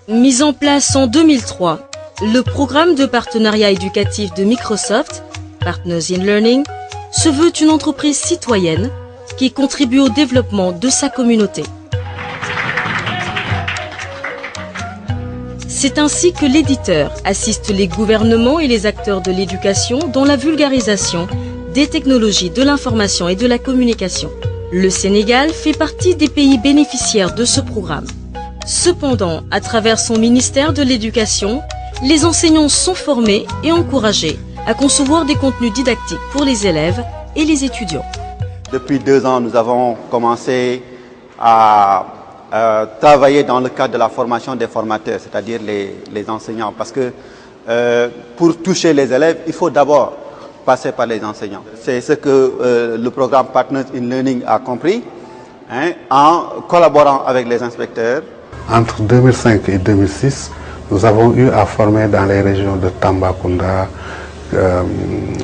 Mis en place en 2003, le programme de partenariat éducatif de Microsoft, Partners in Learning, se veut une entreprise citoyenne qui contribue au développement de sa communauté. C'est ainsi que l'éditeur assiste les gouvernements et les acteurs de l'éducation dans la vulgarisation des technologies de l'information et de la communication. Le Sénégal fait partie des pays bénéficiaires de ce programme. Cependant, à travers son ministère de l'Éducation, les enseignants sont formés et encouragés à concevoir des contenus didactiques pour les élèves et les étudiants. Depuis 2 ans, nous avons commencé à travailler dans le cadre de la formation des formateurs, c'est-à-dire les enseignants, parce que pour toucher les élèves, il faut d'abord passer par les enseignants. C'est ce que le programme Partners in Learning a compris, en collaborant avec les inspecteurs. Entre 2005 et 2006, nous avons eu à former dans les régions de Tambacounda,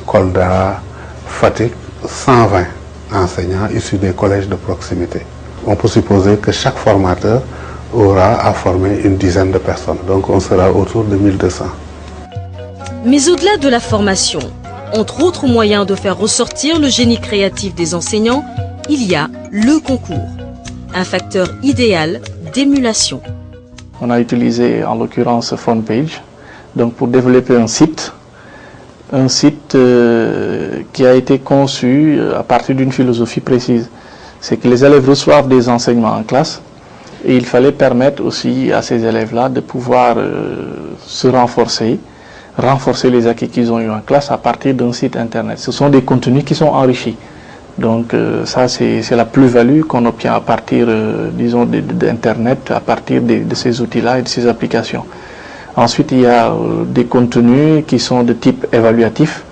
Kolda, Fatick, 120 enseignants issus des collèges de proximité. On peut supposer que chaque formateur aura à former une dizaine de personnes, donc on sera autour de 1200. Mais au-delà de la formation, entre autres moyens de faire ressortir le génie créatif des enseignants, il y a le concours, un facteur idéal d'émulation. On a utilisé en l'occurrence FrontPage donc pour développer un site qui a été conçu à partir d'une philosophie précise. C'est que les élèves reçoivent des enseignements en classe et il fallait permettre aussi à ces élèves-là de pouvoir se renforcer les acquis qu'ils ont eu en classe à partir d'un site internet. Ce sont des contenus qui sont enrichis. Donc ça c'est la plus-value qu'on obtient à partir disons d'internet, à partir de ces outils-là et de ces applications. Ensuite il y a des contenus qui sont de type évaluatif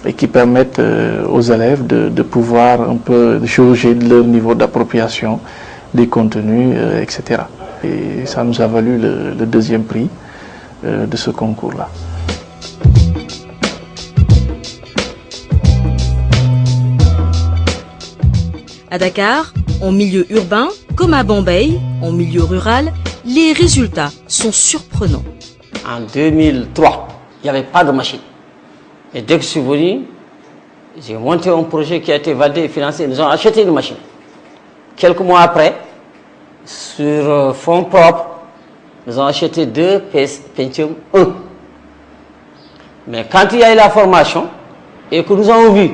et qui permettent aux élèves de pouvoir un peu jauger de leur niveau d'appropriation des contenus, etc. Et ça nous a valu le 2e prix de ce concours-là. À Dakar, en milieu urbain, comme à Bombay, en milieu rural, les résultats sont surprenants. En 2003, il n'y avait pas de machine. Et dès que je suis venu, j'ai monté un projet qui a été validé et financé. Nous avons acheté une machine. Quelques mois après, sur fonds propres, nous avons acheté 2 Pentium 1. Mais quand il y a eu la formation et que nous avons vu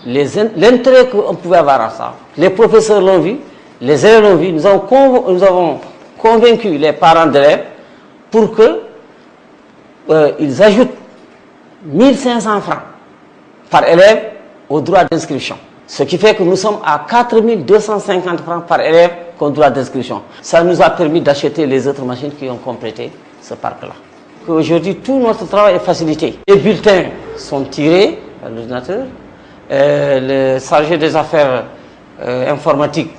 l'intérêt qu'on pouvait avoir à ça, les professeurs l'ont vu, les élèves l'ont vu, nous avons convaincu les parents d'élèves pour qu'ils ajoutent 1500 francs par élève au droit d'inscription. Ce qui fait que nous sommes à 4250 francs par élève comme droit d'inscription. Ça nous a permis d'acheter les autres machines qui ont complété ce parc-là. Aujourd'hui, tout notre travail est facilité. Les bulletins sont tirés par l'ordinateur. Le chargé des affaires informatiques,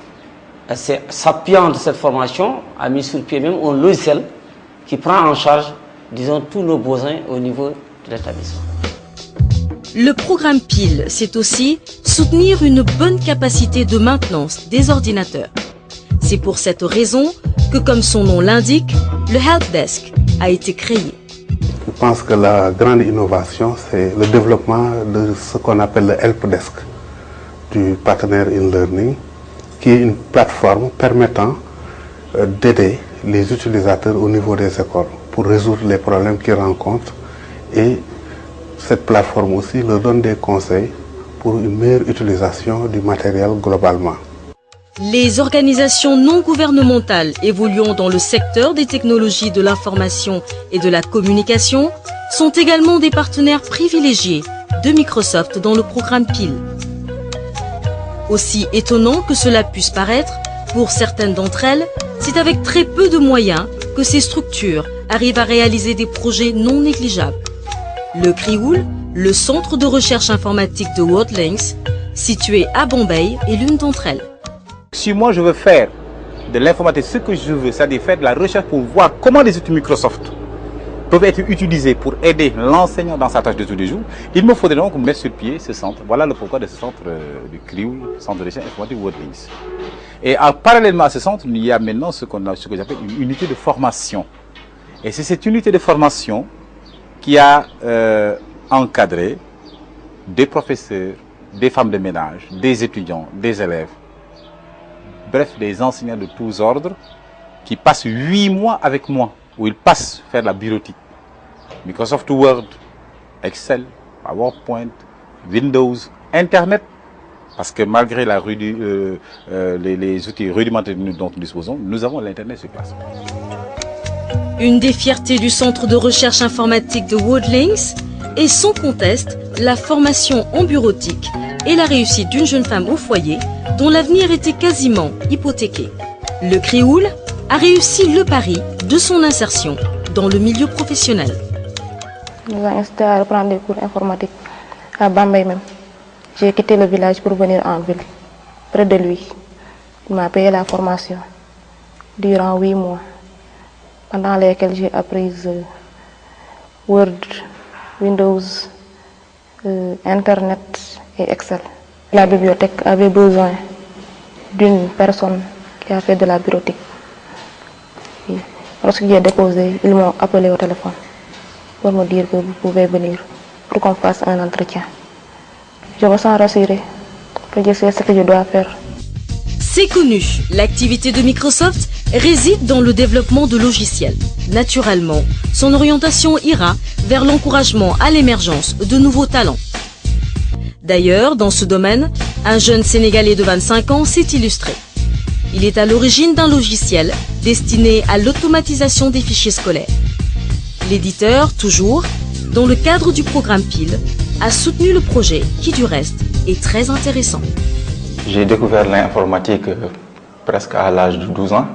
s'appuyant de cette formation, a mis sur pied même un logiciel qui prend en charge, disons, tous nos besoins au niveau de l'établissement. Le programme PIL, c'est aussi soutenir une bonne capacité de maintenance des ordinateurs. C'est pour cette raison que, comme son nom l'indique, le Helpdesk a été créé. Je pense que la grande innovation, c'est le développement de ce qu'on appelle le Helpdesk du Partners in Learning, qui est une plateforme permettant d'aider les utilisateurs au niveau des écoles pour résoudre les problèmes qu'ils rencontrent, et cette plateforme aussi leur donne des conseils pour une meilleure utilisation du matériel globalement. Les organisations non gouvernementales évoluant dans le secteur des technologies de l'information et de la communication sont également des partenaires privilégiés de Microsoft dans le programme PIL. Aussi étonnant que cela puisse paraître, pour certaines d'entre elles, c'est avec très peu de moyens que ces structures arrivent à réaliser des projets non négligeables. Le CRIOUL, le centre de recherche informatique de WorldLinks, situé à Bombay, est l'une d'entre elles. Si moi je veux faire de l'informatique ce que je veux, c'est-à-dire faire de la recherche pour voir comment les outils Microsoft peuvent être utilisés pour aider l'enseignant dans sa tâche de tous les jours, il me faudrait donc mettre sur pied ce centre. Voilà le pourquoi de ce centre du CRIOUL, Centre de recherche informatique WorldLinks. Et parallèlement à ce centre, il y a maintenant ce que j'appelle une unité de formation. Et c'est cette unité de formation qui a encadré des professeurs, des femmes de ménage, des étudiants, des élèves, bref, des enseignants de tous ordres qui passent 8 mois avec moi, où ils passent faire la bureautique. Microsoft Word, Excel, PowerPoint, Windows, Internet, parce que malgré les outils rudimentaires dont nous disposons, nous avons l'Internet sur place. Une des fiertés du centre de recherche informatique de WorldLinks est sans conteste la formation en bureautique et la réussite d'une jeune femme au foyer dont l'avenir était quasiment hypothéqué. Le CRIOUL a réussi le pari de son insertion dans le milieu professionnel. Il nous a incité à reprendre des cours informatiques à Bambey même. J'ai quitté le village pour venir en ville, près de lui. Il m'a payé la formation durant 8 mois, pendant lesquels j'ai appris Word, Windows, Internet et Excel. La bibliothèque avait besoin d'une personne qui a fait de la bureautique. Lorsque j'ai déposé, ils m'ont appelé au téléphone pour me dire que vous pouvez venir pour qu'on fasse un entretien. Je me sens rassurée, que je sais ce que je dois faire. C'est connu, l'activité de Microsoft réside dans le développement de logiciels. Naturellement, son orientation ira vers l'encouragement à l'émergence de nouveaux talents. D'ailleurs, dans ce domaine, un jeune Sénégalais de 25 ans s'est illustré. Il est à l'origine d'un logiciel destiné à l'automatisation des fichiers scolaires. L'éditeur, toujours, dans le cadre du programme PIL, a soutenu le projet qui, du reste, est très intéressant. J'ai découvert l'informatique presque à l'âge de 12 ans.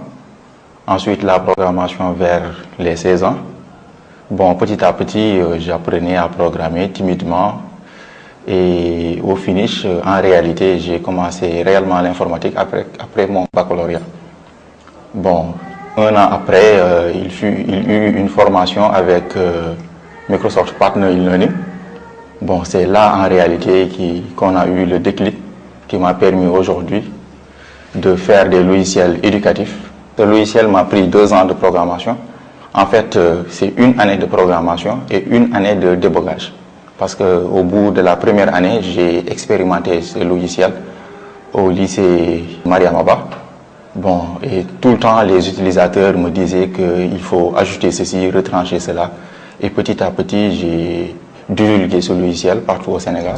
Ensuite, la programmation vers les 16 ans. Bon, petit à petit, j'apprenais à programmer timidement. Et au finish, en réalité, j'ai commencé réellement l'informatique après mon baccalauréat. Bon, 1 an après, il y eut une formation avec Microsoft Partner in Learning. Bon, c'est là en réalité qu'on a eu le déclic qui m'a permis aujourd'hui de faire des logiciels éducatifs. Ce logiciel m'a pris 2 ans de programmation. En fait, c'est 1 année de programmation et 1 année de débogage. Parce qu'au bout de la première année, j'ai expérimenté ce logiciel au lycée Mariamaba. Bon, et tout le temps, les utilisateurs me disaient qu'il faut ajouter ceci, retrancher cela. Et petit à petit, j'ai divulgué ce logiciel partout au Sénégal.